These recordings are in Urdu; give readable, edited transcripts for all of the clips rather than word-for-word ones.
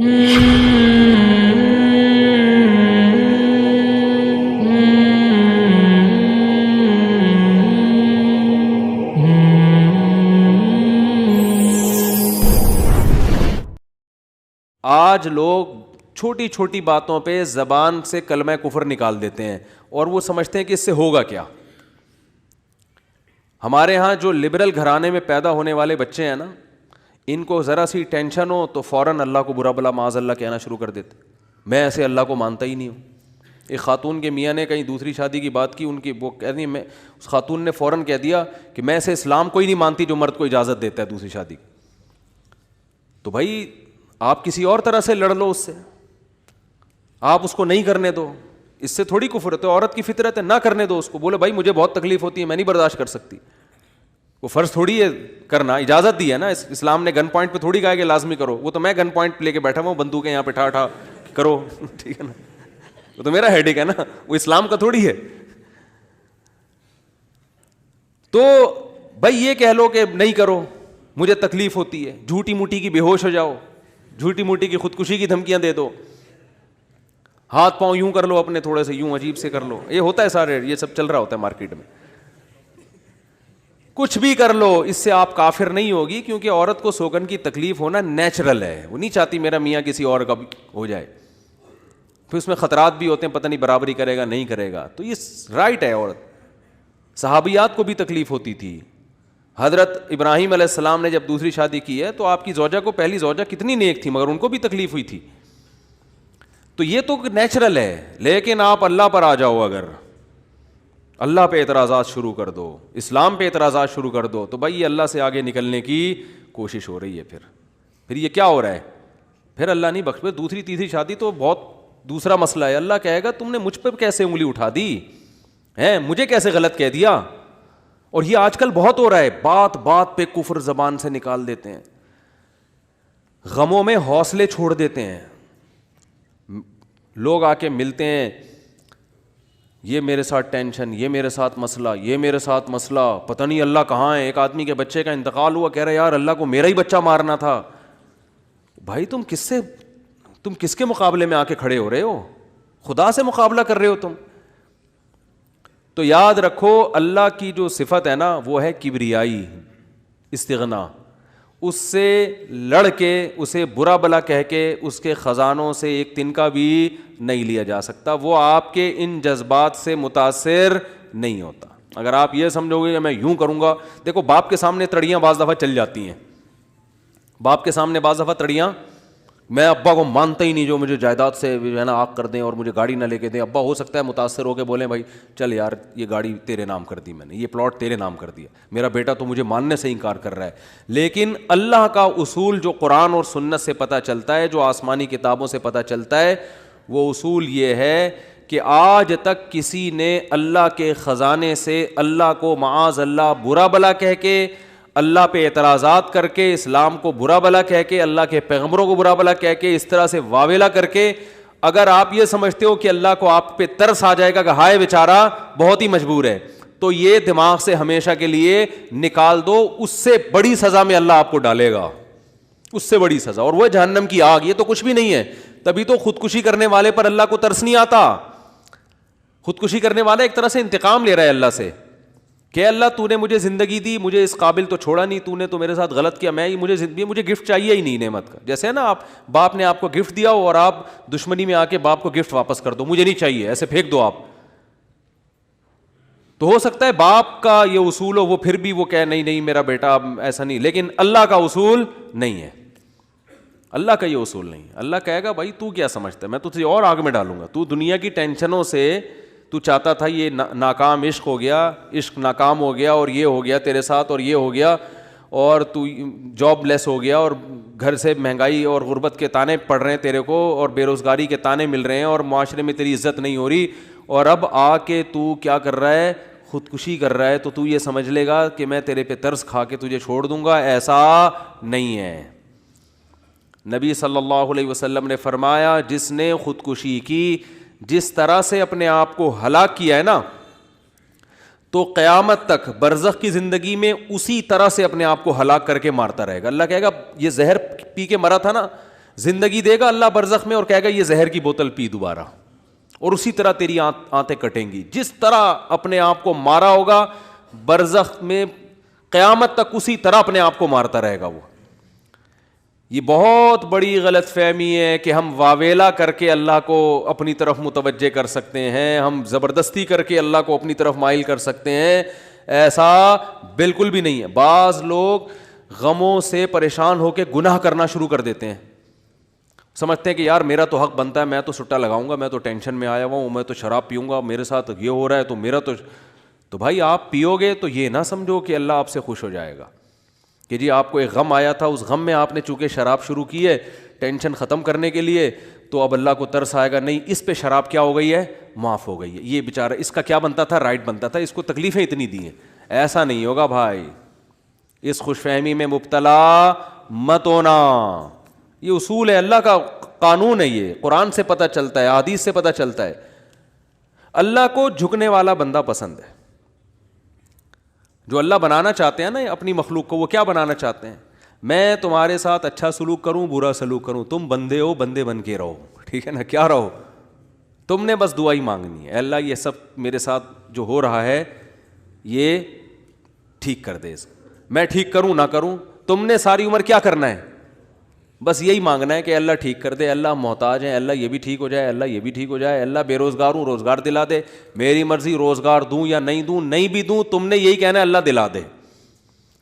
آج لوگ چھوٹی چھوٹی باتوں پہ زبان سے کلمہ کفر نکال دیتے ہیں اور وہ سمجھتے ہیں کہ اس سے ہوگا کیا. ہمارے ہاں جو لبرل گھرانے میں پیدا ہونے والے بچے ہیں نا, ان کو ذرا سی ٹینشن ہو تو فوراً اللہ کو برا بلا معاذ اللہ کہنا شروع کر دیتے. میں ایسے اللہ کو مانتا ہی نہیں ہوں. ایک خاتون کے میاں نے کہیں دوسری شادی کی بات کی, ان کی وہ کہہ رہی, میں اس خاتون نے فوراً کہہ دیا کہ میں ایسے اسلام کو ہی نہیں مانتی جو مرد کو اجازت دیتا ہے دوسری شادی کی. تو بھائی آپ کسی اور طرح سے لڑ لو اس سے, آپ اس کو نہیں کرنے دو, اس سے تھوڑی کفر ہے. تو عورت کی فطرت ہے, نہ کرنے دو اس کو. بولے بھائی مجھے بہت تکلیف ہوتی ہے, میں نہیں برداشت کر سکتی. وہ فرض تھوڑی ہے کرنا, اجازت دی ہے نا. اسلام نے گن پوائنٹ پہ تھوڑی کہا کہ لازمی کرو. وہ تو میں گن پوائنٹ لے کے بیٹھا ہوں, بندوقیں یہاں پہ ٹھا ٹھا کرو, ٹھیک ہے نا, وہ تو میرا ہیڈیک ہے نا, وہ اسلام کا تھوڑی ہے. تو بھائی یہ کہہ لو کہ نہیں کرو, مجھے تکلیف ہوتی ہے, جھوٹی موٹی کی بے ہوش ہو جاؤ, جھوٹی موٹی کی خودکشی کی دھمکیاں دے دو, ہاتھ پاؤں یوں کر لو اپنے تھوڑے سے, یوں عجیب سے کر لو. یہ ہوتا ہے سارے, یہ سب چل رہا ہوتا ہے مارکیٹ میں. کچھ بھی کر لو, اس سے آپ کافر نہیں ہوگی, کیونکہ عورت کو سوگن کی تکلیف ہونا نیچرل ہے. وہ نہیں چاہتی میرا میاں کسی اور کا ہو جائے. پھر اس میں خطرات بھی ہوتے ہیں, پتہ نہیں برابری کرے گا نہیں کرے گا. تو یہ رائٹ ہے. عورت, صحابیات کو بھی تکلیف ہوتی تھی. حضرت ابراہیم علیہ السلام نے جب دوسری شادی کی ہے تو آپ کی زوجہ کو, پہلی زوجہ کتنی نیک تھی, مگر ان کو بھی تکلیف ہوئی تھی. تو یہ تو نیچرل ہے. لیکن آپ اللہ پر آ جاؤ, اگر اللہ پہ اعتراضات شروع کر دو, اسلام پہ اعتراضات شروع کر دو, تو بھائی یہ اللہ سے آگے نکلنے کی کوشش ہو رہی ہے. پھر یہ کیا ہو رہا ہے, پھر اللہ نہیں بخش. دوسری تیسری شادی تو بہت دوسرا مسئلہ ہے. اللہ کہے گا تم نے مجھ پہ کیسے انگلی اٹھا دی ہے, مجھے کیسے غلط کہہ دیا. اور یہ آج کل بہت ہو رہا ہے, بات بات پہ کفر زبان سے نکال دیتے ہیں, غموں میں حوصلے چھوڑ دیتے ہیں. لوگ آ کے ملتے ہیں, یہ میرے ساتھ ٹینشن, یہ میرے ساتھ مسئلہ, یہ میرے ساتھ مسئلہ, پتہ نہیں اللہ کہاں ہے. ایک آدمی کے بچے کا انتقال ہوا, کہہ رہا یار اللہ کو میرا ہی بچہ مارنا تھا. بھائی تم کس کے مقابلے میں آ کے کھڑے ہو رہے ہو, خدا سے مقابلہ کر رہے ہو تم. تو یاد رکھو اللہ کی جو صفت ہے نا وہ ہے کبریائی, استغنا. اس سے لڑ کے, اسے برا بلا کہہ کے, اس کے خزانوں سے ایک تنکا بھی نہیں لیا جا سکتا. وہ آپ کے ان جذبات سے متاثر نہیں ہوتا. اگر آپ یہ سمجھو گے کہ میں یوں کروں گا, دیکھو باپ کے سامنے تڑیاں بعض دفعہ چل جاتی ہیں. باپ کے سامنے بعض دفعہ تڑیاں, میں ابا کو مانتا ہی نہیں جو مجھے جائیداد سے جو ہے نا آگ کر دیں اور مجھے گاڑی نہ لے کے دیں. ابا ہو سکتا ہے متاثر ہو کے بولیں بھائی چل یار یہ گاڑی تیرے نام کر دی میں نے, یہ پلاٹ تیرے نام کر دیا, میرا بیٹا تو مجھے ماننے سے انکار کر رہا ہے. لیکن اللہ کا اصول جو قرآن اور سنت سے پتہ چلتا ہے, جو آسمانی کتابوں سے پتہ چلتا ہے, وہ اصول یہ ہے کہ آج تک کسی نے اللہ کے خزانے سے اللہ کو معاذ اللہ برا بلا کہہ کے, اللہ پہ اعتراضات کر کے, اسلام کو برا بلا کہہ کے, اللہ کے پیغمبروں کو برا بلا کہہ کے, اس طرح سے واویلا کر کے, اگر آپ یہ سمجھتے ہو کہ اللہ کو آپ پہ ترس آ جائے گا کہ ہائے بیچارہ بہت ہی مجبور ہے, تو یہ دماغ سے ہمیشہ کے لیے نکال دو. اس سے بڑی سزا میں اللہ آپ کو ڈالے گا, اس سے بڑی سزا, اور وہ جہنم کی آگ. یہ تو کچھ بھی نہیں ہے. تبھی تو خودکشی کرنے والے پر اللہ کو ترس نہیں آتا. خودکشی کرنے والا ایک طرح سے انتقام لے رہا ہے اللہ سے کہ اللہ تو نے مجھے زندگی دی, مجھے اس قابل تو چھوڑا نہیں, تو نے تو میرے ساتھ غلط کیا, مجھے گفٹ چاہیے ہی نہیں نعمت کا. جیسے نا آپ باپ نے آپ کو گفٹ دیا ہو اور آپ دشمنی میں آ کے باپ کو گفٹ واپس کر دو, مجھے نہیں چاہیے, ایسے پھینک دو آپ. تو ہو سکتا ہے باپ کا یہ اصول ہو, وہ پھر بھی وہ کہے نہیں میرا بیٹا ایسا نہیں. لیکن اللہ کا اصول نہیں ہے, اللہ کا یہ اصول نہیں. اللہ کہے گا بھائی تو کیا سمجھتا ہے, میں تجھے اور آگ میں ڈالوں گا. تو دنیا کی ٹینشنوں سے تو چاہتا تھا یہ ناکام عشق ہو گیا, عشق ناکام ہو گیا, اور یہ ہو گیا تیرے ساتھ, اور یہ ہو گیا, اور تو جاب لیس ہو گیا, اور گھر سے مہنگائی اور غربت کے تانے پڑ رہے ہیں تیرے کو, اور بے روزگاری کے تانے مل رہے ہیں, اور معاشرے میں تیری عزت نہیں ہو رہی, اور اب آ کے تو کیا کر رہا ہے, خودکشی کر رہا ہے. تو یہ سمجھ لے گا کہ میں تیرے پہ ترس کھا کے تجھے چھوڑ دوں گا. ایسا نہیں ہے. نبی صلی اللہ علیہ وسلم نے فرمایا جس نے خودکشی کی, جس طرح سے اپنے آپ کو ہلاک کیا ہے نا, تو قیامت تک برزخ کی زندگی میں اسی طرح سے اپنے آپ کو ہلاک کر کے مارتا رہے گا. اللہ کہے گا یہ زہر پی کے مرا تھا نا, زندگی دے گا اللہ برزخ میں اور کہے گا یہ زہر کی بوتل پی دوبارہ, اور اسی طرح تیری آنتیں کٹیں گی. جس طرح اپنے آپ کو مارا ہوگا برزخ میں قیامت تک اسی طرح اپنے آپ کو مارتا رہے گا وہ. یہ بہت بڑی غلط فہمی ہے کہ ہم واویلا کر کے اللہ کو اپنی طرف متوجہ کر سکتے ہیں, ہم زبردستی کر کے اللہ کو اپنی طرف مائل کر سکتے ہیں. ایسا بالکل بھی نہیں ہے. بعض لوگ غموں سے پریشان ہو کے گناہ کرنا شروع کر دیتے ہیں, سمجھتے ہیں کہ یار میرا تو حق بنتا ہے, میں تو سٹا لگاؤں گا, میں تو ٹینشن میں آیا ہوا ہوں, میں تو شراب پیوں گا, میرے ساتھ یہ ہو رہا ہے تو میرا تو بھائی آپ پیو گے تو یہ نہ سمجھو کہ اللہ آپ سے خوش ہو جائے گا کہ جی آپ کو ایک غم آیا تھا, اس غم میں آپ نے چونکہ شراب شروع کی ہے ٹینشن ختم کرنے کے لیے, تو اب اللہ کو ترس آئے گا, نہیں اس پہ شراب کیا ہو گئی ہے, معاف ہو گئی ہے, یہ بیچارہ اس کا کیا بنتا تھا, رائٹ بنتا تھا, اس کو تکلیفیں اتنی دی ہیں. ایسا نہیں ہوگا بھائی, اس خوش فہمی میں مبتلا مت ہونا. یہ اصول ہے, اللہ کا قانون ہے, یہ قرآن سے پتہ چلتا ہے, حدیث سے پتہ چلتا ہے. اللہ کو جھکنے والا بندہ پسند ہے. جو اللہ بنانا چاہتے ہیں نا اپنی مخلوق کو, وہ کیا بنانا چاہتے ہیں, میں تمہارے ساتھ اچھا سلوک کروں برا سلوک کروں, تم بندے ہو, بندے بن کے رہو, ٹھیک ہے نا, کیا رہو, تم نے بس دعا ہی مانگنی ہے, اللہ یہ سب میرے ساتھ جو ہو رہا ہے یہ ٹھیک کر دے, میں ٹھیک کروں نہ کروں, تم نے ساری عمر کیا کرنا ہے, بس یہی مانگنا ہے کہ اللہ ٹھیک کر دے, اللہ محتاج ہیں, اللہ یہ بھی ٹھیک ہو جائے, اللہ یہ بھی ٹھیک ہو جائے, اللہ بے روزگار ہوں روزگار دلا دے, میری مرضی روزگار دوں یا نہیں دوں, نہیں بھی دوں تم نے یہی کہنا ہے اللہ دلا دے.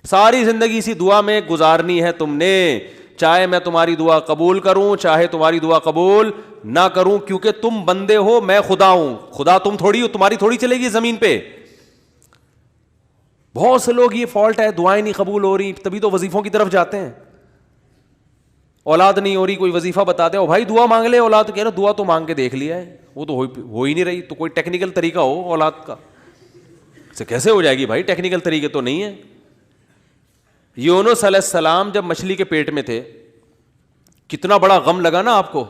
ساری زندگی اسی دعا میں گزارنی ہے تم نے, چاہے میں تمہاری دعا قبول کروں چاہے تمہاری دعا قبول نہ کروں, کیونکہ تم بندے ہو, میں خدا ہوں, خدا تم تھوڑی ہو, تمہاری تھوڑی چلے گی زمین پہ. بہت سے لوگ یہ فالٹ ہے, دعائیں نہیں قبول ہو رہی, تبھی تو وظیفوں کی طرف جاتے ہیں. اولاد نہیں ہو رہی, کوئی وظیفہ بتا دے, او بھائی دعا مانگ لے, اولاد کہہ رہا دعا تو مانگ کے دیکھ لیا ہے, وہ تو ہو ہی نہیں رہی, تو کوئی ٹیکنیکل طریقہ ہو اولاد کا, سے کیسے ہو جائے گی بھائی, ٹیکنیکل طریقے تو نہیں ہے. یونس علیہ السلام جب مچھلی کے پیٹ میں تھے, کتنا بڑا غم لگا نا آپ کو.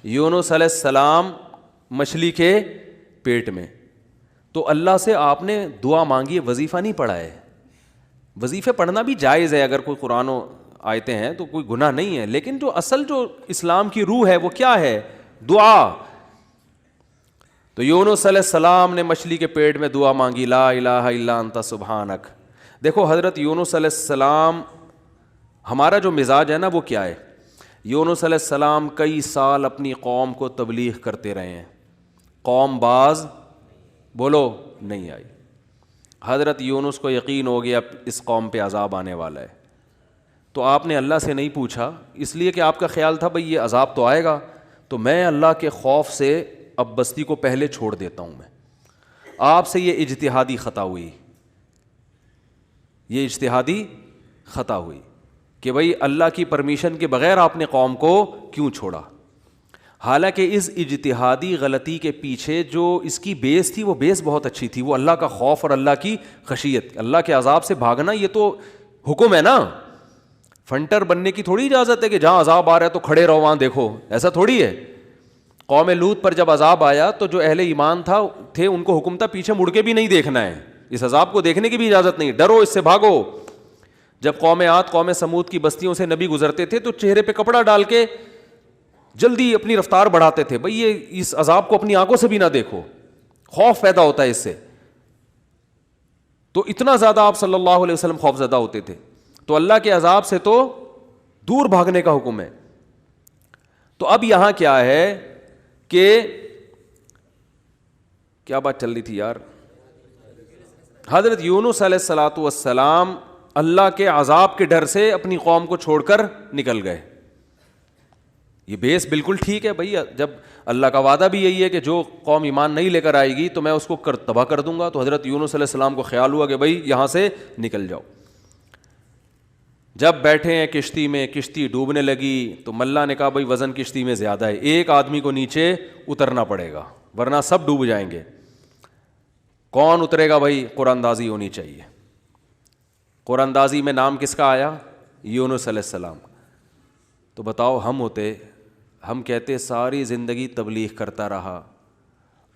یونس علیہ السلام مچھلی کے پیٹ میں, تو اللہ سے آپ نے دعا مانگی, وظیفہ نہیں پڑھا ہے. وظیفے پڑھنا بھی جائز ہے اگر کوئی قرآن و آیتیں ہیں تو کوئی گناہ نہیں ہے, لیکن جو اصل جو اسلام کی روح ہے وہ کیا ہے, دعا. تو یونس علیہ السلام نے مچھلی کے پیٹ میں دعا مانگی, لا الہ الا انت سبحانک. دیکھو حضرت یونس علیہ السلام, ہمارا جو مزاج ہے نا وہ کیا ہے, یونس علیہ السلام کئی سال اپنی قوم کو تبلیغ کرتے رہے ہیں, قوم باز بولو نہیں آئی. حضرت یونس کو یقین ہو گیا اس قوم پہ عذاب آنے والا ہے, تو آپ نے اللہ سے نہیں پوچھا, اس لیے کہ آپ کا خیال تھا بھئی یہ عذاب تو آئے گا, تو میں اللہ کے خوف سے اب بستی کو پہلے چھوڑ دیتا ہوں. میں آپ سے یہ اجتہادی خطا ہوئی, یہ اجتہادی خطا ہوئی کہ بھئی اللہ کی پرمیشن کے بغیر آپ نے قوم کو کیوں چھوڑا. حالانکہ اس اجتہادی غلطی کے پیچھے جو اس کی بیس تھی وہ بیس بہت اچھی تھی, وہ اللہ کا خوف اور اللہ کی خشیت. اللہ کے عذاب سے بھاگنا یہ تو حکم ہے نا, فنٹر بننے کی تھوڑی اجازت ہے کہ جہاں عذاب آ رہا ہے تو کھڑے رہو وہاں دیکھو, ایسا تھوڑی ہے. قوم لوط پر جب عذاب آیا تو جو اہل ایمان تھے ان کو حکم تھا پیچھے مڑ کے بھی نہیں دیکھنا ہے, اس عذاب کو دیکھنے کی بھی اجازت نہیں, ڈرو اس سے بھاگو. جب قوم عاد قوم سمود کی بستیوں سے نبی گزرتے تھے تو چہرے پہ کپڑا ڈال کے جلدی اپنی رفتار بڑھاتے تھے, بھئی یہ اس عذاب کو اپنی آنکھوں سے بھی نہ دیکھو, خوف پیدا ہوتا ہے اس سے. تو اتنا زیادہ آپ صلی اللہ علیہ وسلم خوف زدہ ہوتے تھے. تو اللہ کے عذاب سے تو دور بھاگنے کا حکم ہے. تو اب یہاں کیا ہے کہ کیا بات چل رہی تھی یار, حضرت یونس علیہ الصلوۃ والسلام اللہ کے عذاب کے ڈر سے اپنی قوم کو چھوڑ کر نکل گئے. یہ بیس بالکل ٹھیک ہے بھائی, جب اللہ کا وعدہ بھی یہی ہے کہ جو قوم ایمان نہیں لے کر آئے گی تو میں اس کو تباہ کر دوں گا. تو حضرت یونس علیہ السلام کو خیال ہوا کہ بھائی یہاں سے نکل جاؤ. جب بیٹھے ہیں کشتی میں, کشتی ڈوبنے لگی تو ملا نے کہا بھائی وزن کشتی میں زیادہ ہے, ایک آدمی کو نیچے اترنا پڑے گا ورنہ سب ڈوب جائیں گے. کون اترے گا بھائی, قرآن اندازی ہونی چاہیے. قرآن اندازی میں نام کس کا آیا, یونس علیہ السلام. تو بتاؤ ہم ہوتے, ہم کہتے ساری زندگی تبلیغ کرتا رہا,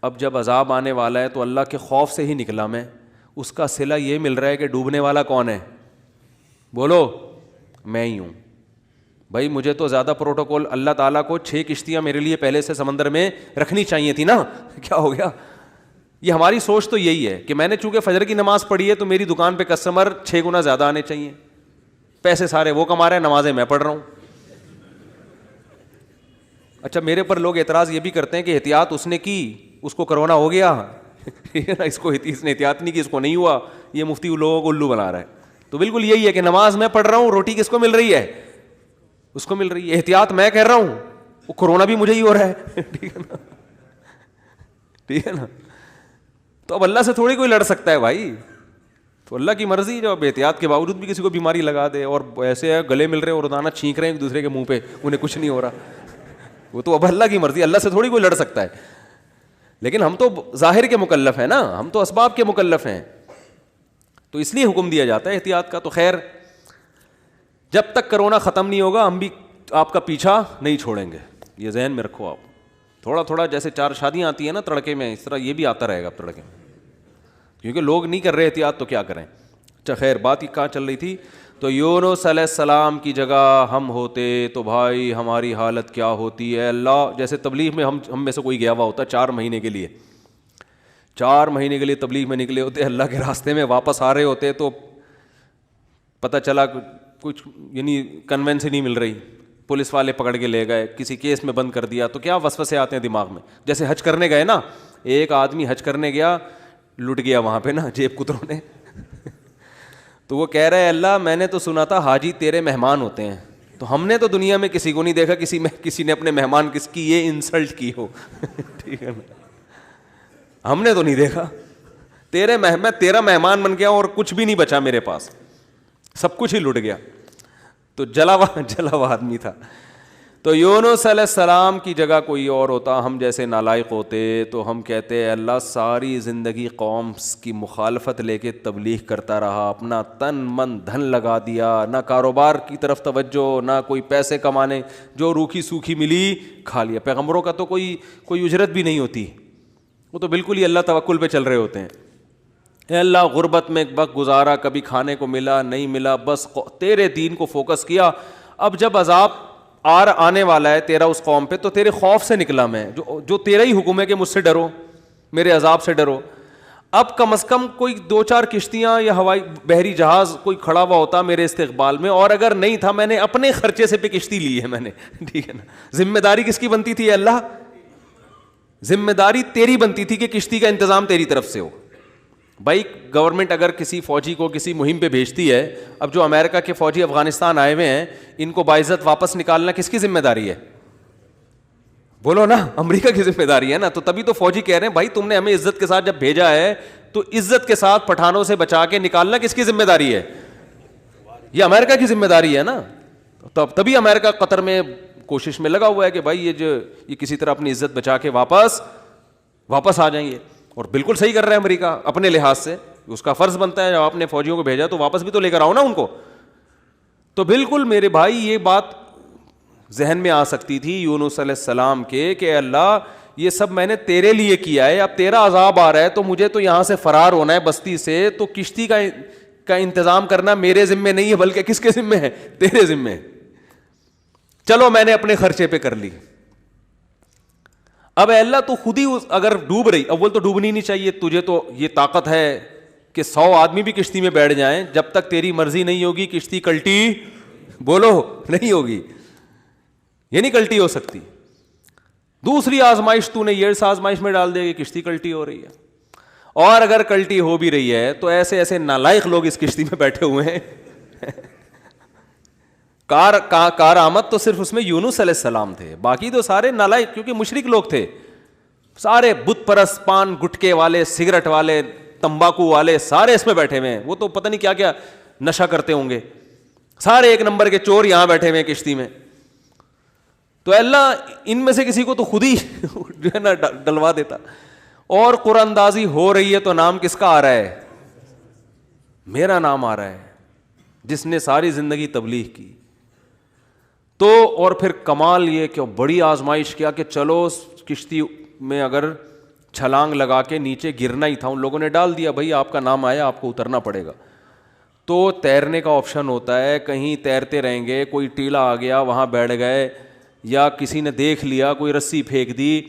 اب جب عذاب آنے والا ہے تو اللہ کے خوف سے ہی نکلا میں, اس کا صلہ یہ مل رہا ہے کہ ڈوبنے والا کون ہے, بولو میں ہی ہوں. بھائی مجھے تو زیادہ پروٹوکول، اللہ تعالیٰ کو 6 کشتیاں میرے لیے پہلے سے سمندر میں رکھنی چاہیے تھی نا، کیا ہو گیا؟ یہ ہماری سوچ تو یہی ہے کہ میں نے چونکہ فجر کی نماز پڑھی ہے تو میری دکان پہ کسٹمر 6 گنا زیادہ آنے چاہیے، پیسے سارے وہ کما رہے ہیں، نمازیں میں پڑھ رہا ہوں. اچھا میرے پر لوگ اعتراض یہ بھی کرتے ہیں کہ احتیاط اس نے کی، اس کو کرونا ہو گیا اس نے احتیاط نہیں کی، اس کو نہیں ہوا، یہ مفتی لوگوں کو الو بنا رہا ہے. تو بالکل یہی ہے کہ نماز میں پڑھ رہا ہوں، روٹی کس کو مل رہی ہے؟ اس کو مل رہی ہے. احتیاط میں کہہ رہا ہوں، وہ کرونا بھی مجھے ہی ہو رہا ہے ٹھیک ہے نا، ٹھیک ہے نا. تو اب اللہ سے تھوڑی کوئی لڑ سکتا ہے بھائی، تو اللہ کی مرضی، جو اب احتیاط کے باوجود بھی کسی کو بیماری لگا دے، اور ایسے ہے گلے مل رہے ہیں اور روزانہ چھینک رہے ہیں ایک دوسرے کے منہ پہ، انہیں کچھ نہیں ہو رہا، وہ تو اب اللہ کی مرضی، اللہ سے تھوڑی کوئی لڑ سکتا ہے. لیکن ہم تو ظاہر کے مکلف ہیں نا، ہم تو اسباب کے مکلف ہیں، تو اس لیے حکم دیا جاتا ہے احتیاط کا. تو خیر جب تک کرونا ختم نہیں ہوگا ہم بھی آپ کا پیچھا نہیں چھوڑیں گے، یہ ذہن میں رکھو. آپ تھوڑا تھوڑا جیسے 4 شادیاں آتی ہیں نا تڑکے میں، اس طرح یہ بھی آتا رہے گا تڑکے میں، کیونکہ لوگ نہیں کر رہے احتیاط تو کیا کریں. اچھا خیر بات کہاں چل رہی تھی؟ تو یونس علیہ السلام کی جگہ ہم ہوتے تو بھائی ہماری حالت کیا ہوتی ہے. اللہ جیسے تبلیغ میں ہم میں سے کوئی گیا ہوا ہوتا 4 مہینے کے لیے، 4 مہینے کے لیے تبلیغ میں نکلے ہوتے، اللہ کے راستے میں واپس آ رہے ہوتے تو پتہ چلا کچھ یعنی کنوینس ہی نہیں مل رہی، پولیس والے پکڑ کے لے گئے، کسی کیس میں بند کر دیا، تو کیا وسوسے آتے ہیں دماغ میں. جیسے حج کرنے گئے نا، ایک آدمی حج کرنے گیا، لٹ گیا وہاں پہ نا جیب کتروں نے تو وہ کہہ رہے اللہ میں نے تو سنا تھا حاجی تیرے مہمان ہوتے ہیں، تو ہم نے تو دنیا میں کسی کو نہیں دیکھا کسی نے اپنے مہمان کس کی یہ انسلٹ کی ہو ٹھیک ہے نا، ہم نے تو نہیں دیکھا. میں تیرا مہمان بن گیا اور کچھ بھی نہیں بچا میرے پاس، سب کچھ ہی لٹ گیا. تو جلا ہوا آدمی تھا. تو یونس علیہ السلام کی جگہ کوئی اور ہوتا، ہم جیسے نالائق ہوتے، تو ہم کہتے ہیں اللہ ساری زندگی قوم کی مخالفت لے کے تبلیغ کرتا رہا، اپنا تن من دھن لگا دیا، نہ کاروبار کی طرف توجہ، نہ کوئی پیسے کمانے، جو روکھی سوکھی ملی کھا لیا. پیغمبروں کا تو کوئی اجرت بھی نہیں ہوتی، وہ تو بالکل ہی اللہ توکل پہ چل رہے ہوتے ہیں. اے اللہ غربت میں وقت گزارا، کبھی کھانے کو ملا نہیں ملا، بس تیرے دین کو فوکس کیا. اب جب عذاب آنے والا ہے تیرا اس قوم پہ، تو تیرے خوف سے نکلا میں، جو تیرا ہی حکم ہے کہ مجھ سے ڈرو، میرے عذاب سے ڈرو. اب کم از کم کوئی 2-4 کشتیاں یا ہوائی بحری جہاز کوئی کھڑا ہوا ہوتا میرے استقبال میں، اور اگر نہیں تھا میں نے اپنے خرچے سے پہ کشتی لی ہے میں نے ٹھیک ہے نا. ذمہ داری کس کی بنتی تھی اللہ؟ ذمہ داری تیری بنتی تھی کہ کشتی کا انتظام تیری طرف سے ہو. بھائی گورنمنٹ اگر کسی فوجی کو کسی مہم پہ بھیجتی ہے، اب جو امریکہ کے فوجی افغانستان آئے ہوئے ہیں ان کو باعزت واپس نکالنا کس کی ذمہ داری ہے؟ بولو نا، امریکہ کی ذمہ داری ہے نا. تو تبھی تو فوجی کہہ رہے ہیں بھائی تم نے ہمیں عزت کے ساتھ جب بھیجا ہے تو عزت کے ساتھ پٹھانوں سے بچا کے نکالنا کس کی ذمہ داری ہے؟ یہ امریکہ کی ذمہ داری ہے نا. تبھی امریکہ قطر میں کوشش میں لگا ہوا ہے کہ بھائی یہ کسی طرح اپنی عزت بچا کے واپس آ جائیں گے. اور بالکل صحیح کر رہا ہے امریکہ اپنے لحاظ سے، اس کا فرض بنتا ہے جب آپ نے فوجیوں کو بھیجا تو واپس بھی تو لے کر آؤ نا ان کو. تو بالکل میرے بھائی یہ بات ذہن میں آ سکتی تھی یونس علیہ السلام کے کہ اللہ یہ سب میں نے تیرے لیے کیا ہے، اب تیرا عذاب آ رہا ہے تو مجھے تو یہاں سے فرار ہونا ہے بستی سے، تو کشتی کا انتظام کرنا میرے ذمے نہیں ہے بلکہ کس کے ذمے ہے؟ تیرے ذمے. چلو میں نے اپنے خرچے پہ کر لی. اب اللہ تو خود ہی اگر ڈوب رہی، اول تو ڈوبنی نہیں چاہیے، تجھے تو یہ طاقت ہے کہ 100 آدمی بھی کشتی میں بیٹھ جائیں، جب تک تیری مرضی نہیں ہوگی کشتی کلٹی بولو نہیں ہوگی، یہ نہیں کلٹی ہو سکتی. دوسری آزمائش تو نے یہ اس آزمائش میں ڈال دے کہ کشتی کلٹی ہو رہی ہے، اور اگر کلٹی ہو بھی رہی ہے تو ایسے نالائق لوگ اس کشتی میں بیٹھے ہوئے ہیں. کار آمد تو صرف اس میں یونس علیہ السلام تھے، باقی تو سارے نالائق، کیونکہ مشرک لوگ تھے سارے، بت پرست، پان گٹکے والے، سگریٹ والے، تمباکو والے، سارے اس میں بیٹھے ہوئے ہیں. وہ تو پتہ نہیں کیا کیا نشہ کرتے ہوں گے، سارے ایک نمبر کے چور یہاں بیٹھے ہوئے ہیں کشتی میں. تو اللہ ان میں سے کسی کو تو خود ہی جو ہے نا ڈلوا دیتا. اور قرآن اندازی ہو رہی ہے تو نام کس کا آ رہا ہے؟ میرا نام آ رہا ہے، جس نے ساری زندگی تبلیغ کی. تو اور پھر کمال یہ کہ بڑی آزمائش کیا کہ چلو کشتی میں اگر چھلانگ لگا کے نیچے گرنا ہی تھا، ان لوگوں نے ڈال دیا بھائی آپ کا نام آیا آپ کو اترنا پڑے گا. تو تیرنے کا آپشن ہوتا ہے, کہیں تیرتے رہیں گے, کوئی ٹیلا آ گیا وہاں بیٹھ گئے, یا کسی نے دیکھ لیا کوئی رسی پھینک دی,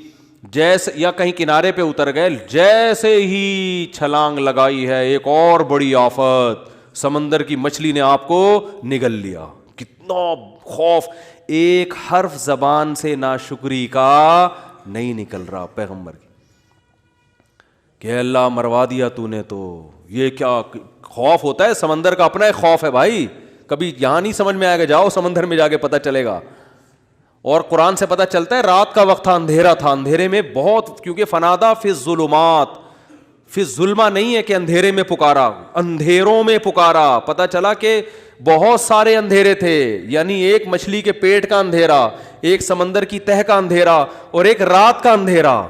جیسے یا کہیں کنارے پہ اتر گئے, جیسے ہی چھلانگ لگائی ہے ایک اور بڑی آفت, سمندر کی مچھلی نے آپ کو نگل لیا. کتنا خوف, ایک حرف زبان سے ناشکری کا نہیں نکل رہا پیغمبر کی, کہ اللہ مروا دیا تو نے. تو یہ کیا خوف ہوتا ہے, سمندر کا اپنا ایک خوف ہے بھائی, کبھی یہاں نہیں سمجھ میں آئے گا, جاؤ سمندر میں جا کے پتہ چلے گا. اور قرآن سے پتہ چلتا ہے رات کا وقت تھا, اندھیرا تھا, اندھیرے میں بہت, کیونکہ فنادا فی الظلمات, فی الظلمہ نہیں ہے کہ اندھیرے میں پکارا, اندھیروں میں پکارا. پتہ چلا کہ بہت سارے اندھیرے تھے, یعنی ایک مچھلی کے پیٹ کا اندھیرا, ایک سمندر کی تہ کا اندھیرا, اور ایک رات کا اندھیرا.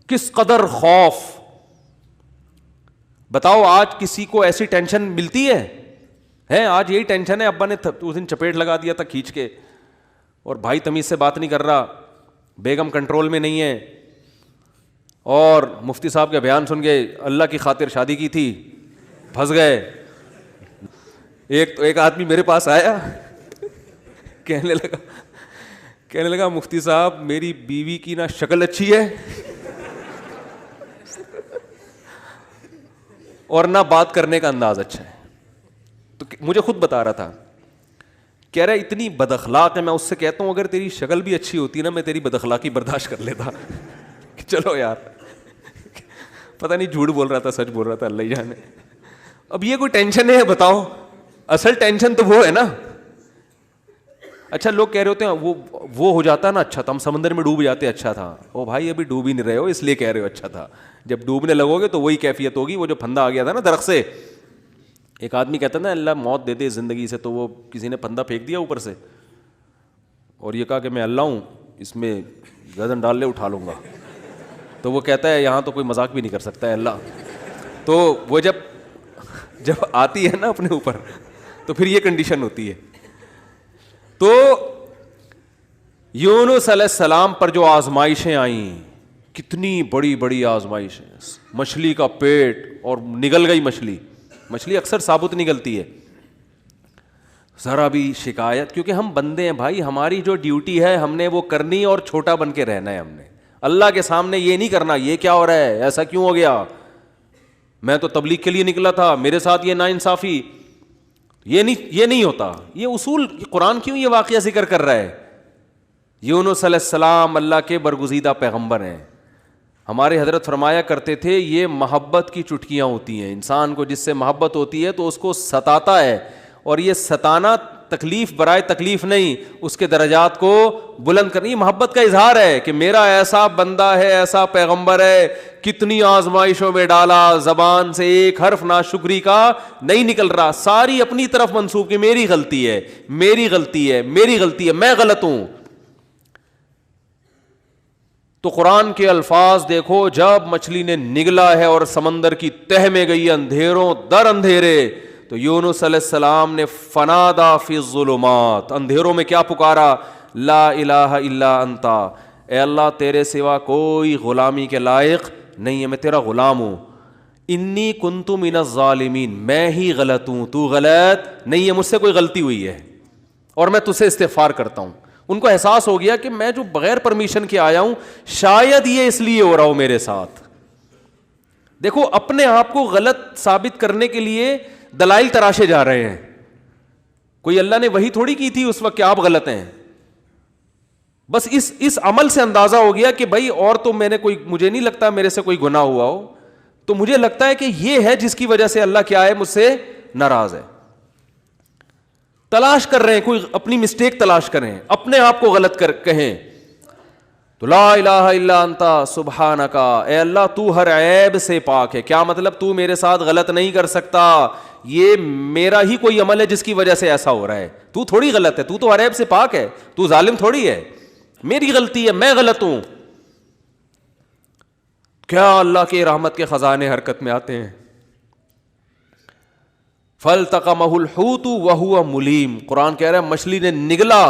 کس قدر خوف. بتاؤ آج کسی کو ایسی ٹینشن ملتی ہے؟ آج یہی ٹینشن ہے. ابا نے اس دن چپیٹ لگا دیا تھا کھینچ کے, اور بھائی تمیز سے بات نہیں کر رہا, بیگم کنٹرول میں نہیں ہے, اور مفتی صاحب کا بیان سن کے اللہ کی خاطر شادی کی تھی, پھنس گئے. ایک آدمی میرے پاس آیا, کہنے لگا مفتی صاحب میری بیوی کی نہ شکل اچھی ہے اور نہ بات کرنے کا انداز اچھا ہے. تو مجھے خود بتا رہا تھا, کہہ رہا اتنی بد اخلاق ہے. میں اس سے کہتا ہوں اگر تیری شکل بھی اچھی ہوتی نا, میں تیری بد اخلاقی برداشت کر لیتا. چلو یار, پتہ نہیں جھوٹ بول رہا تھا سچ بول رہا تھا, اللہ ہی جانے. اب یہ کوئی ٹینشن ہے بتاؤ؟ اصل ٹینشن تو وہ ہے نا. اچھا لوگ کہہ رہے ہوتے ہیں وہ ہو جاتا نا اچھا تھا, ہم سمندر میں ڈوب جاتے اچھا تھا. او بھائی ابھی ڈوب ہی نہیں رہے ہو اس لیے کہہ رہے ہو اچھا تھا. جب ڈوبنے لگو گے تو وہی کیفیت ہوگی. وہ جو پھندا آ گیا تھا نا درخت سے, ایک آدمی کہتا نا اللہ موت دے دے زندگی سے, تو وہ کسی نے پھندا پھینک دیا اوپر سے اور یہ کہا کہ میں اللہ ہوں, اس میں گردن ڈال لے اٹھا لوں گا. تو وہ کہتا ہے یہاں تو کوئی مذاق بھی نہیں کر سکتا ہے اللہ. تو وہ جب آتی ہے نا اپنے اوپر تو پھر یہ کنڈیشن ہوتی ہے. تو یونس علیہ السلام پر جو آزمائشیں آئیں, کتنی بڑی بڑی آزمائشیں, مچھلی کا پیٹ اور نگل گئی مچھلی. مچھلی اکثر ثابت نگلتی ہے, ذرا بھی شکایت, کیونکہ ہم بندے ہیں بھائی, ہماری جو ڈیوٹی ہے ہم نے وہ کرنی اور چھوٹا بن کے رہنا ہے. ہم نے اللہ کے سامنے یہ نہیں کرنا یہ کیا ہو رہا ہے, ایسا کیوں ہو گیا, میں تو تبلیغ کے لیے نکلا تھا, میرے ساتھ یہ ناانصافی. یہ نہیں ہوتا. یہ اصول قرآن کیوں یہ واقعہ ذکر کر رہا ہے؟ یونس علیہ السلام اللہ کے برگزیدہ پیغمبر ہیں. ہمارے حضرت فرمایا کرتے تھے یہ محبت کی چٹکیاں ہوتی ہیں. انسان کو جس سے محبت ہوتی ہے تو اس کو ستاتا ہے, اور یہ ستانا تکلیف برائے تکلیف نہیں, اس کے درجات کو بلند کرنی. یہ محبت کا اظہار ہے کہ میرا ایسا بندہ ہے, ایسا پیغمبر ہے, کتنی آزمائشوں میں ڈالا, زبان سے ایک حرف ناشکری کا نہیں نکل رہا, ساری اپنی طرف منسوب کہ میری غلطی ہے, میری غلطی ہے, میری غلطی ہے, میں غلط ہوں. تو قرآن کے الفاظ دیکھو, جب مچھلی نے نگلا ہے اور سمندر کی تہ میں گئی اندھیروں در اندھیرے, تو یونس علیہ السلام نے فنادا فی الظلمات, اندھیروں میں کیا پکارا, لا الہ الا انتا, اے اللہ تیرے سوا کوئی غلامی کے لائق نہیں ہے, میں تیرا غلام ہوں. انی کنت من الظالمین, میں ہی غلط ہوں, تو غلط نہیں ہے, مجھ سے کوئی غلطی ہوئی ہے اور میں تجھ سے استغفار کرتا ہوں. ان کو احساس ہو گیا کہ میں جو بغیر پرمیشن کے آیا ہوں, شاید یہ اس لیے ہو رہا ہو میرے ساتھ. دیکھو اپنے آپ کو غلط ثابت کرنے کے لیے دلائل تراشے جا رہے ہیں. کوئی اللہ نے وہی تھوڑی کی تھی اس وقت کہ آپ غلط ہیں. بس اس عمل سے اندازہ ہو گیا کہ بھائی اور تو مجھے نہیں لگتا میرے سے کوئی گناہ ہوا ہو, تو مجھے لگتا ہے کہ یہ ہے جس کی وجہ سے اللہ کیا ہے, مجھ سے ناراض ہے. تلاش کر رہے ہیں, کوئی اپنی مسٹیک تلاش کریں, اپنے آپ کو غلط کہیں. تو لا الہ الا انتا سبحانکا, اے اللہ تو ہر عیب سے پاک ہے. کیا مطلب, تو میرے ساتھ غلط نہیں کر سکتا, یہ میرا ہی کوئی عمل ہے جس کی وجہ سے ایسا ہو رہا ہے. تو تھوڑی غلط ہے, تو ہر عیب سے پاک ہے, تو ظالم تھوڑی ہے, میری غلطی ہے, میں غلط ہوں. کیا اللہ کے رحمت کے خزانے حرکت میں آتے ہیں. فَالْتَقَمَهُ الْحُوتُ وَهُوَ مُلِيمٌ, قرآن کہہ رہا ہے مچھلی نے نگلا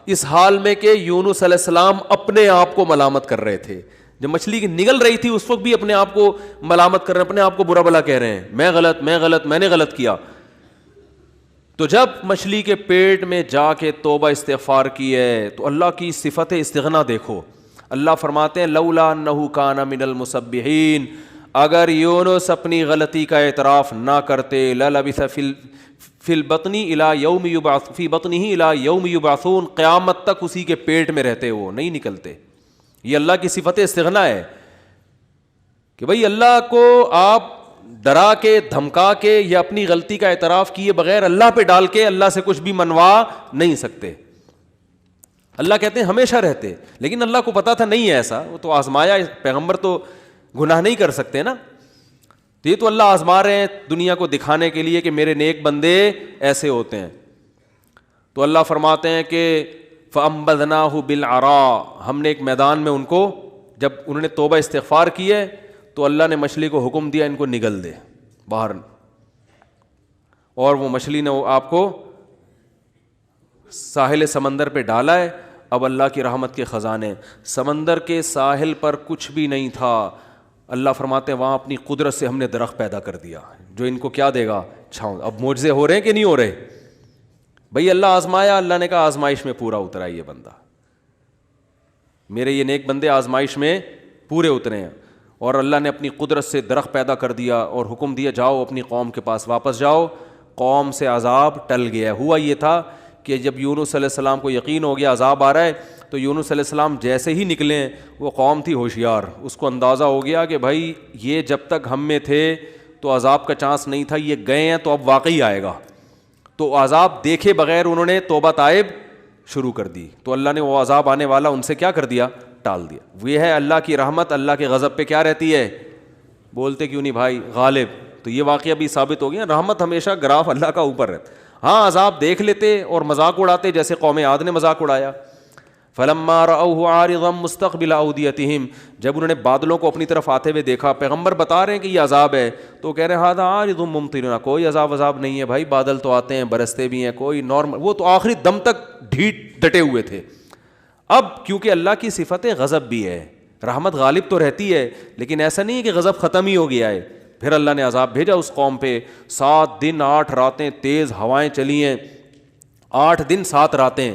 اس حال میں کہ یونس علیہ السلام اپنے آپ کو ملامت کر رہے تھے. جب مچھلی کی نگل رہی تھی اس وقت بھی اپنے آپ کو ملامت کر رہے ہیں, اپنے آپ کو برا بلا کہہ رہے ہیں, میں غلط, میں نے غلط کیا. تو جب مچھلی کے پیٹ میں جا کے توبہ استغفار کی ہے تو اللہ کی صفت استغنا دیکھو. اللہ فرماتے ہیں لولا انہ کان من المسبحین, اگر یونس اپنی غلطی کا اعتراف نہ کرتے للبث فی البطن الی یوم یبعث فی بطنہ الی یوم یبعثون, قیامت تک اسی کے پیٹ میں رہتے, وہ نہیں نکلتے. یہ اللہ کی صفت استغنا ہے کہ بھئی اللہ کو آپ ڈرا کے دھمکا کے یا اپنی غلطی کا اعتراف کیے بغیر اللہ پہ ڈال کے اللہ سے کچھ بھی منوا نہیں سکتے. اللہ کہتے ہیں ہمیشہ رہتے, لیکن اللہ کو پتا تھا نہیں ہے ایسا, وہ تو آزمایا. پیغمبر تو گناہ نہیں کر سکتے نا, تو یہ تو اللہ آزما رہے ہیں دنیا کو دکھانے کے لیے کہ میرے نیک بندے ایسے ہوتے ہیں. تو اللہ فرماتے ہیں کہ فَأَنبَذْنَاهُ بِالْعَرَاءِ, ہم نے ایک میدان میں ان کو, جب انہوں نے توبہ استغفار کی ہے تو اللہ نے مچھلی کو حکم دیا ان کو نگل دے باہر, اور وہ مچھلی نے آپ کو ساحل سمندر پہ ڈالا ہے. اب اللہ کی رحمت کے خزانے, سمندر کے ساحل پر کچھ بھی نہیں تھا. اللہ فرماتے ہیں وہاں اپنی قدرت سے ہم نے درخت پیدا کر دیا جو ان کو کیا دے گا, چھاؤں. اب معجزے ہو رہے ہیں کہ نہیں ہو رہے؟ بھئی اللہ آزمایا, اللہ نے کہا آزمائش میں پورا اترا یہ بندہ, میرے یہ نیک بندے آزمائش میں پورے اترے ہیں. اور اللہ نے اپنی قدرت سے درخت پیدا کر دیا اور حکم دیا جاؤ اپنی قوم کے پاس واپس جاؤ. قوم سے عذاب ٹل گیا. ہوا یہ تھا کہ جب یونس علیہ السلام کو یقین ہو گیا عذاب آ رہا ہے, تو یونس علیہ السلام جیسے ہی نکلے, وہ قوم تھی ہوشیار, اس کو اندازہ ہو گیا کہ بھائی یہ جب تک ہم میں تھے تو عذاب کا چانس نہیں تھا, یہ گئے ہیں تو اب واقعی آئے گا. تو عذاب دیکھے بغیر انہوں نے توبہ تائب شروع کر دی, تو اللہ نے وہ عذاب آنے والا ان سے کیا کر دیا, ٹال دیا. یہ ہے اللہ کی رحمت. اللہ کے غضب پہ کیا رہتی ہے, بولتے کیوں نہیں بھائی, غالب. تو یہ واقعہ بھی ثابت ہو گیا, رحمت ہمیشہ گراف اللہ کا اوپر رہتا. ہاں عذاب دیکھ لیتے اور مذاق اڑاتے, جیسے قوم عاد نے مذاق اڑایا. فلما رأوه عارضا مستقبل اودیتہم, جب انہوں نے بادلوں کو اپنی طرف آتے ہوئے دیکھا, پیغمبر بتا رہے ہیں کہ یہ عذاب ہے, تو کہہ رہے ہیں ھذا عارض ممطرنا, کوئی عذاب نہیں ہے بھائی, بادل تو آتے ہیں برستے بھی ہیں, کوئی نارمل. وہ تو آخری دم تک ڈٹے ہوئے تھے. اب کیونکہ اللہ کی صفت غضب بھی ہے, رحمت غالب تو رہتی ہے, لیکن ایسا نہیں ہے کہ غضب ختم ہی ہو گیا ہے. پھر اللہ نے عذاب بھیجا اس قوم پہ. 7 دن 8 راتیں تیز ہوائیں چلی ہیں, 8 دن 7 راتیں,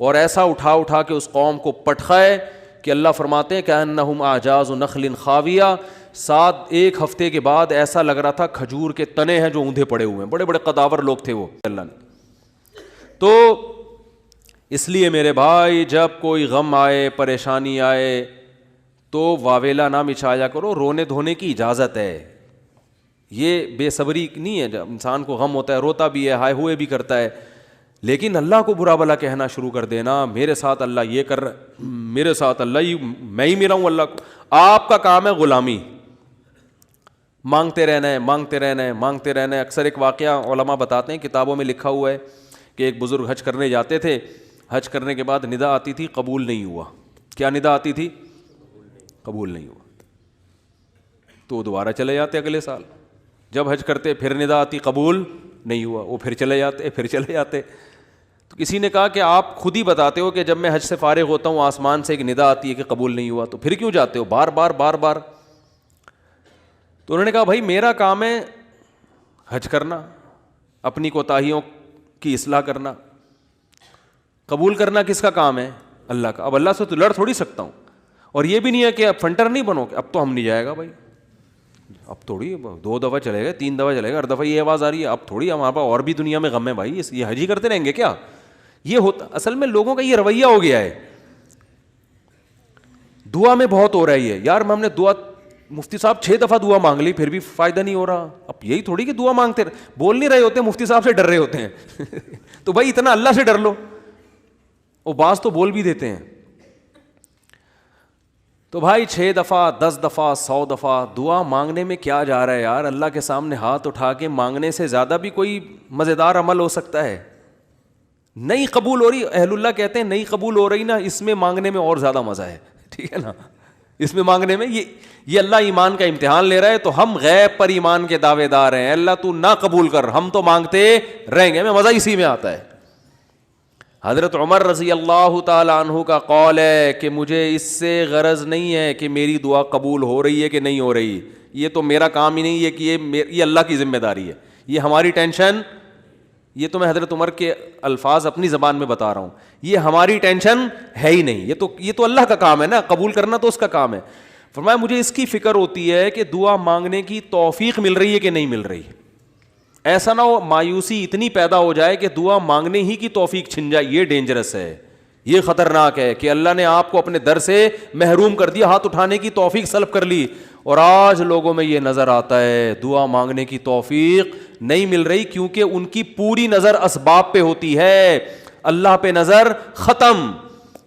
اور ایسا اٹھا کے اس قوم کو پٹخائے کہ اللہ فرماتے ہیں کأنہم اعجاز نخل خاویہ. 1 ہفتے کے بعد ایسا لگ رہا تھا کھجور کے تنے ہیں جو اوندھے پڑے ہوئے ہیں, بڑے بڑے قداور لوگ تھے وہ. اللہ نے تو اس لیے میرے بھائی جب کوئی غم آئے, پریشانی آئے, تو واویلا نہ مچایا کرو, رونے دھونے کی اجازت ہے. یہ بے صبری نہیں ہے, جب انسان کو غم ہوتا ہے روتا بھی ہے, ہائے ہوئے بھی کرتا ہے, لیکن اللہ کو برا بلا کہنا شروع کر دینا, میرے ساتھ اللہ یہ کر رہا ہے, میرے ساتھ اللہ میں ہی میرا ہوں اللہ کو. آپ کا کام ہے غلامی, مانگتے رہنا ہے, مانگتے رہنا ہے, مانگتے رہنا ہے. اکثر ایک واقعہ علماء بتاتے ہیں, کتابوں میں لکھا ہوا ہے کہ ایک بزرگ حج کرنے جاتے تھے, حج کرنے کے بعد ندا آتی تھی قبول نہیں ہوا. کیا ندا آتی تھی؟ قبول نہیں ہوا. تو وہ دوبارہ چلے جاتے اگلے سال, جب حج کرتے پھر ندا آتی قبول نہیں ہوا, وہ پھر چلے جاتے. تو کسی نے کہا کہ آپ خود ہی بتاتے ہو کہ جب میں حج سے فارغ ہوتا ہوں آسمان سے ایک ندا آتی ہے کہ قبول نہیں ہوا, تو پھر کیوں جاتے ہو بار بار. تو انہوں نے کہا بھائی میرا کام ہے حج کرنا, اپنی کوتاہیوں کی اصلاح کرنا, قبول کرنا کس کا کام ہے؟ اللہ کا. اب اللہ سے تو لڑ تھوڑی سکتا ہوں, اور یہ بھی نہیں ہے کہ اب فنٹر نہیں بنو کہ اب تو ہم نہیں جائے گا بھائی, اب تھوڑی 2 دفعہ چلے گا, 3 دفعہ چلے گا, ہر دفعہ یہ آواز آ رہی ہے اب تھوڑی ہمارے پاس اور بھی دنیا میں غم ہے بھائی, یہ حج ہی کرتے رہیں گے کیا؟ یہ ہوتا اصل میں لوگوں کا یہ رویہ ہو گیا ہے. دعا میں بہت ہو رہا ہے یہ, یار ہم نے دعا, مفتی صاحب 6 دفعہ دعا مانگ لی پھر بھی فائدہ نہیں ہو رہا. اب یہی تھوڑی کہ دعا مانگتے بول نہیں رہے ہوتے, مفتی صاحب سے ڈر رہے ہوتے ہیں تو بھائی اتنا اللہ سے ڈر لو. وہ بعض تو بول بھی دیتے ہیں. تو بھائی 6 دفعہ 10 دفعہ 100 دفعہ دعا مانگنے میں کیا جا رہا ہے یار؟ اللہ کے سامنے ہاتھ اٹھا کے مانگنے سے زیادہ بھی کوئی مزیدار عمل ہو سکتا ہے؟ نہیں قبول ہو رہی, اہل اللہ کہتے ہیں نہیں قبول ہو رہی نا, اس میں مانگنے میں اور زیادہ مزہ ہے, ٹھیک ہے نا, اس میں مانگنے میں یہ اللہ ایمان کا امتحان لے رہا ہے. تو ہم غیب پر ایمان کے دعوے دار ہیں, اللہ تو نہ قبول کر, ہم تو مانگتے رہیں گے, ہمیں مزہ اسی میں آتا ہے. حضرت عمر رضی اللہ تعالی عنہ کا قول ہے کہ مجھے اس سے غرض نہیں ہے کہ میری دعا قبول ہو رہی ہے کہ نہیں ہو رہی, یہ تو میرا کام ہی نہیں ہے کہ یہ اللہ کی ذمہ داری ہے, یہ ہماری ٹینشن یہ تو میں حضرت عمر کے الفاظ اپنی زبان میں بتا رہا ہوں, یہ ہماری ٹینشن ہے ہی نہیں, یہ تو اللہ کا کام ہے نا, قبول کرنا تو اس کا کام ہے. فرمایا مجھے اس کی فکر ہوتی ہے کہ دعا مانگنے کی توفیق مل رہی ہے کہ نہیں مل رہی. ایسا نہ ہو مایوسی اتنی پیدا ہو جائے کہ دعا مانگنے ہی کی توفیق چھن جائے. یہ ڈینجرس ہے, یہ خطرناک ہے کہ اللہ نے آپ کو اپنے در سے محروم کر دیا, ہاتھ اٹھانے کی توفیق سلب کر لی. اور آج لوگوں میں یہ نظر آتا ہے دعا مانگنے کی توفیق نہیں مل رہی, کیونکہ ان کی پوری نظر اسباب پہ ہوتی ہے, اللہ پہ نظر ختم.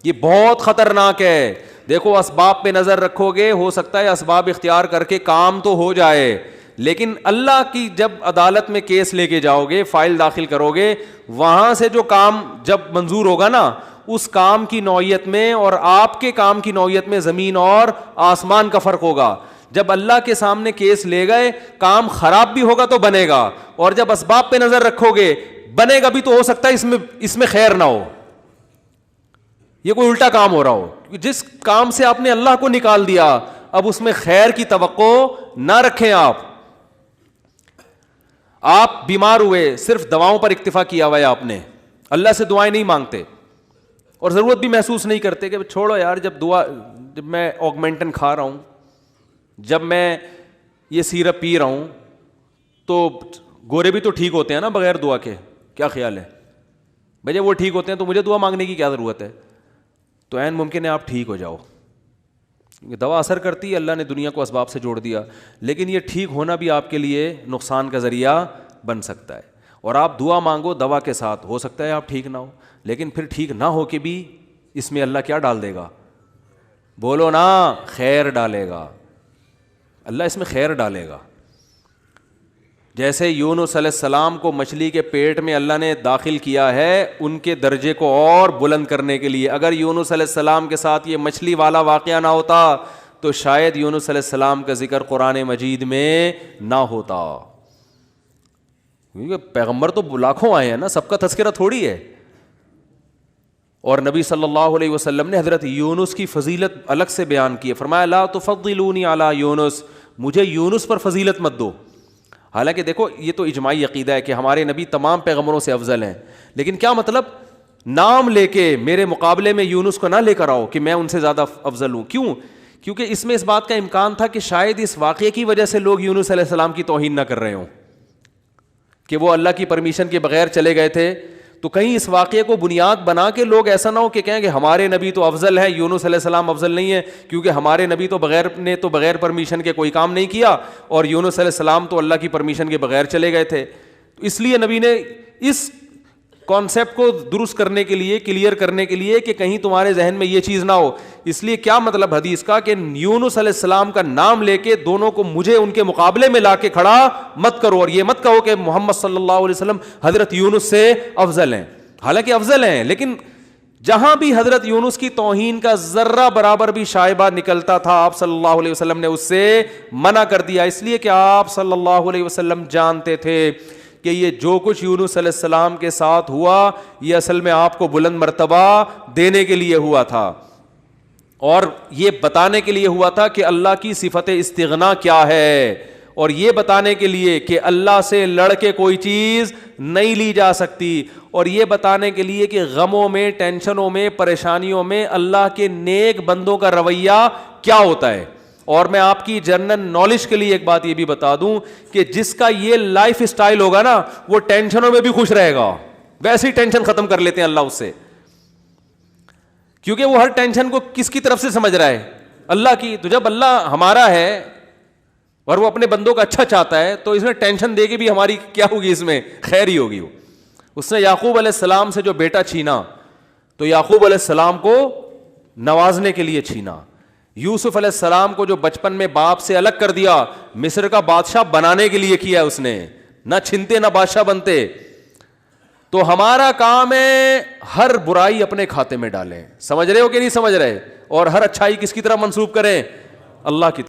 یہ بہت خطرناک ہے. دیکھو اسباب پہ نظر رکھو گے, ہو سکتا ہے اسباب اختیار کر کے کام تو ہو جائے, لیکن اللہ کی جب عدالت میں کیس لے کے جاؤ گے, فائل داخل کرو گے, وہاں سے جو کام جب منظور ہوگا نا, اس کام کی نوعیت میں اور آپ کے کام کی نوعیت میں زمین اور آسمان کا فرق ہوگا. جب اللہ کے سامنے کیس لے گئے, کام خراب بھی ہوگا تو بنے گا, اور جب اسباب پہ نظر رکھو گے بنے گا بھی تو ہو سکتا ہے اس میں خیر نہ ہو, یہ کوئی الٹا کام ہو رہا ہو. جس کام سے آپ نے اللہ کو نکال دیا اب اس میں خیر کی توقع نہ رکھیں. آپ بیمار ہوئے, صرف دواؤں پر اکتفا کیا ہوا ہے آپ نے, اللہ سے دعائیں نہیں مانگتے اور ضرورت بھی محسوس نہیں کرتے کہ چھوڑو یار, جب میں آگمنٹن کھا رہا ہوں, جب میں یہ سیرپ پی رہا ہوں, تو گورے بھی تو ٹھیک ہوتے ہیں نا بغیر دعا کے. کیا خیال ہے بھائی, وہ ٹھیک ہوتے ہیں تو مجھے دعا مانگنے کی کیا ضرورت ہے؟ تو عین ممکن ہے آپ ٹھیک ہو جاؤ, کیونکہ دوا اثر کرتی ہے, اللہ نے دنیا کو اسباب سے جوڑ دیا, لیکن یہ ٹھیک ہونا بھی آپ کے لیے نقصان کا ذریعہ بن سکتا ہے. اور آپ دعا مانگو دوا کے ساتھ, ہو سکتا ہے آپ ٹھیک نہ ہو, لیکن پھر ٹھیک نہ ہو کے بھی اس میں اللہ کیا ڈال دے گا؟ بولو نا, خیر ڈالے گا. اللہ اس میں خیر ڈالے گا. جیسے یونس علیہ السلام کو مچھلی کے پیٹ میں اللہ نے داخل کیا ہے ان کے درجے کو اور بلند کرنے کے لیے. اگر یونس علیہ السلام کے ساتھ یہ مچھلی والا واقعہ نہ ہوتا تو شاید یونس علیہ السلام کا ذکر قرآن مجید میں نہ ہوتا, کیونکہ پیغمبر تو لاکھوں آئے ہیں نا, سب کا تذکرہ تھوڑی ہے. اور نبی صلی اللہ علیہ وسلم نے حضرت یونس کی فضیلت الگ سے بیان کی ہے. فرمایا لا تفضلونی علی یونس, مجھے یونس پر فضیلت مت دو. حالانکہ دیکھو یہ تو اجماعی عقیدہ ہے کہ ہمارے نبی تمام پیغمبروں سے افضل ہیں, لیکن کیا مطلب نام لے کے میرے مقابلے میں یونس کو نہ لے کر آؤ کہ میں ان سے زیادہ افضل ہوں. کیوں؟ کیونکہ اس میں اس بات کا امکان تھا کہ شاید اس واقعے کی وجہ سے لوگ یونس علیہ السلام کی توہین نہ کر رہے ہوں کہ وہ اللہ کی پرمیشن کے بغیر چلے گئے تھے. تو کہیں اس واقعے کو بنیاد بنا کے لوگ ایسا نہ ہو کہ کہیں کہ ہمارے نبی تو افضل ہے, یونس علیہ السلام افضل نہیں ہے, کیونکہ ہمارے نبی تو بغیر پرمیشن کے کوئی کام نہیں کیا, اور یونس علیہ السلام تو اللہ کی پرمیشن کے بغیر چلے گئے تھے. تو اس لیے نبی نے اس کانسیپٹ کو درست کرنے کے لیے, کلیئر کرنے کے لیے کہ کہیں تمہارے ذہن میں یہ چیز نہ ہو, اس لیے کیا مطلب حدیث کا کہ یونس علیہ السلام کا نام لے کے دونوں کو مجھے ان کے مقابلے میں لا کے کھڑا مت کرو, اور یہ مت کہو کہ محمد صلی اللہ علیہ وسلم حضرت یونس سے افضل ہیں. حالانکہ افضل ہیں, لیکن جہاں بھی حضرت یونس کی توہین کا ذرہ برابر بھی شائبہ نکلتا تھا آپ صلی اللہ علیہ وسلم نے اس سے منع کر دیا, اس لیے کہ آپ صلی اللہ علیہ وسلم جانتے تھے کہ یہ جو کچھ یونس علیہ السلام کے ساتھ ہوا یہ اصل میں آپ کو بلند مرتبہ دینے کے لیے ہوا تھا, اور یہ بتانے کے لیے ہوا تھا کہ اللہ کی صفت استغنا کیا ہے, اور یہ بتانے کے لیے کہ اللہ سے لڑ کے کوئی چیز نہیں لی جا سکتی, اور یہ بتانے کے لیے کہ غموں میں, ٹینشنوں میں, پریشانیوں میں اللہ کے نیک بندوں کا رویہ کیا ہوتا ہے. اور میں آپ کی جنرل نالج کے لیے ایک بات یہ بھی بتا دوں کہ جس کا یہ لائف اسٹائل ہوگا نا وہ ٹینشنوں میں بھی خوش رہے گا. ویسے ہی ٹینشن ختم کر لیتے ہیں اللہ اس سے, کیونکہ وہ ہر ٹینشن کو کس کی طرف سے سمجھ رہا ہے؟ اللہ کی. تو جب اللہ ہمارا ہے اور وہ اپنے بندوں کا اچھا چاہتا ہے تو اس میں ٹینشن دے کے بھی ہماری کیا ہوگی؟ اس میں خیر ہی ہوگی. اس نے یعقوب علیہ السلام سے جو بیٹا چھینا تو یعقوب علیہ السلام کو نوازنے کے لیے چھینا. یوسف علیہ السلام کو جو بچپن میں باپ سے الگ کر دیا مصر کا بادشاہ بنانے کے لیے کیا اس نے, نہ چھنتے نہ بادشاہ بنتے. تو ہمارا کام ہے ہر برائی اپنے کھاتے میں ڈالیں. سمجھ رہے ہو کہ نہیں سمجھ رہے؟ اور ہر اچھائی کس کی طرف منسوب کریں؟ اللہ کی.